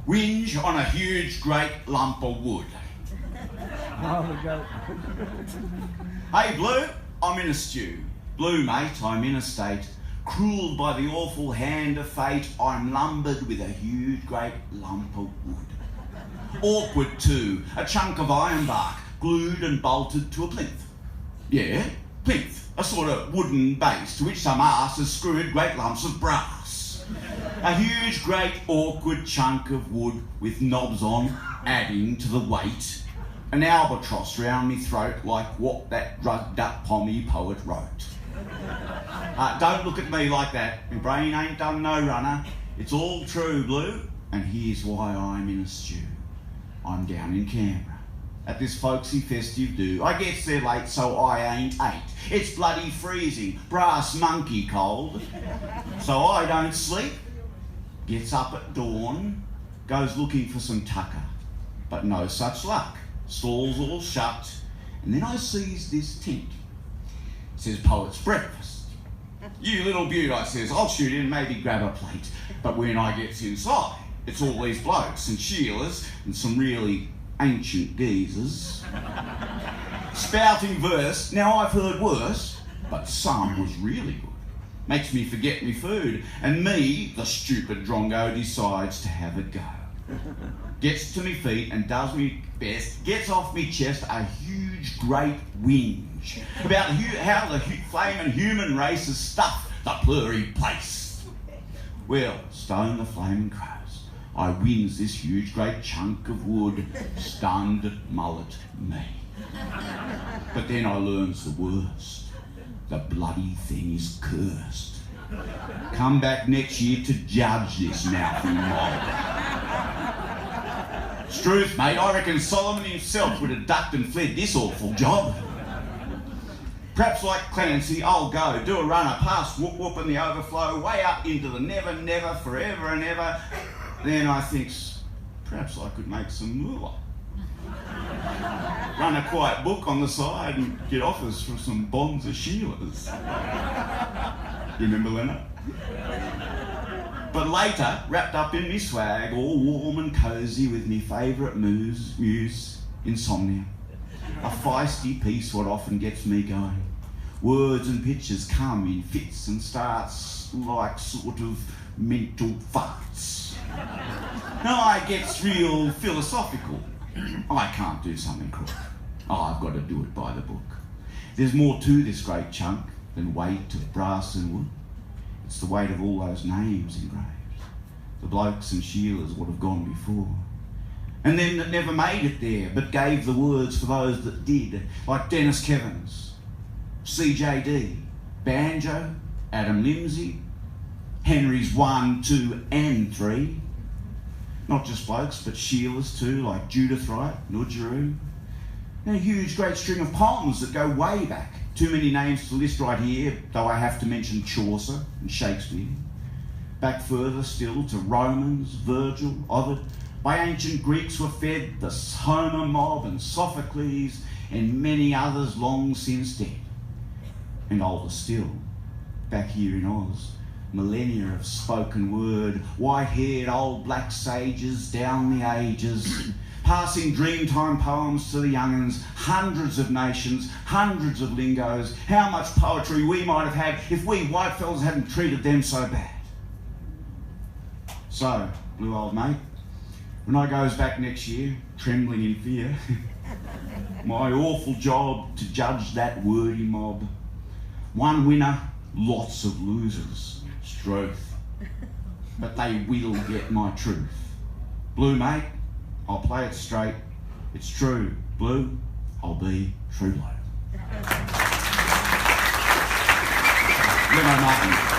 Whinge on a huge great lump of wood. Hey Blue, I'm in a stew. Blue mate, I'm in a state. Cruelled by the awful hand of fate, I'm lumbered with a huge great lump of wood. Awkward too, a chunk of ironbark, glued and bolted to a plinth. Yeah, plinth, a sort of wooden base to which some arse has screwed great lumps of brass. A huge great awkward chunk of wood with knobs on, adding to the weight. An albatross round me throat like what that drugged up pommy poet wrote. Don't look at me like that. My brain ain't done no runner. It's all true, Blue, and here's why I'm in a stew. I'm down in Canberra at this folksy festive do. I gets there late, so I ain't ate. It's bloody freezing, brass monkey cold. So I don't sleep. Gets up at dawn, goes looking for some tucker, but no such luck. Stalls all shut, and then I sees this tent. It says Poet's Breakfast. You little beaut, I says, I'll shoot in, maybe grab a plate. But when I gets inside, it's all these blokes and Sheilas and some really ancient geezers spouting verse. Now I've heard worse, but some was really good. Makes me forget me food, and me, the stupid drongo, decides to have a go. Gets to me feet and does me best, gets off me chest a huge great whinge about how the flaming human race has stuffed the blurry place. Well, stone the flaming crows, I wins this huge great chunk of wood, stunned mullet me. But then I learns the worst. The bloody thing is cursed. Come back next year to judge this mouthy mob. Struth, mate, I reckon Solomon himself would have ducked and fled this awful job. Perhaps like Clancy, I'll go, do a runner past Whoop Whoop and the overflow, way up into the never, never, forever and ever. Then I thinks, perhaps I could make some moolah. Run a quiet book on the side and get offers from some bonds of Sheilas. You remember Leno? But later, wrapped up in me swag, all warm and cosy with me favourite muse, Insomnia. A feisty piece what often gets me going. Words and pictures come in fits and starts like sort of mental farts. Now I gets real philosophical. I can't do something crook. I've got to do it by the book. There's more to this great chunk than weight of brass and wood. It's the weight of all those names engraved, the blokes and Sheilas what have gone before, and them that never made it there but gave the words for those that did, like Dennis Kevins, CJD, Banjo, Adam Limsey, Henry's 1, 2 and 3. Not just blokes, but Sheilas too, like Judith Wright, Nudgeroo. And a huge great string of poems that go way back. Too many names to list right here, though I have to mention Chaucer and Shakespeare. Back further still to Romans, Virgil, Ovid. By ancient Greeks were fed the Homer mob and Sophocles and many others long since dead. And older still, back here in Oz, millennia of spoken word, white-haired old black sages down the ages, passing dreamtime poems to the young'uns, hundreds of nations, hundreds of lingos. How much poetry we might have had if we white fellas hadn't treated them so bad. So, Blue old mate, when I goes back next year, trembling in fear, my awful job to judge that wordy mob. One winner, lots of losers. Struth. But they will get my truth. Blue mate, I'll play it straight. It's true. Blue, I'll be true blue. Leno Martin.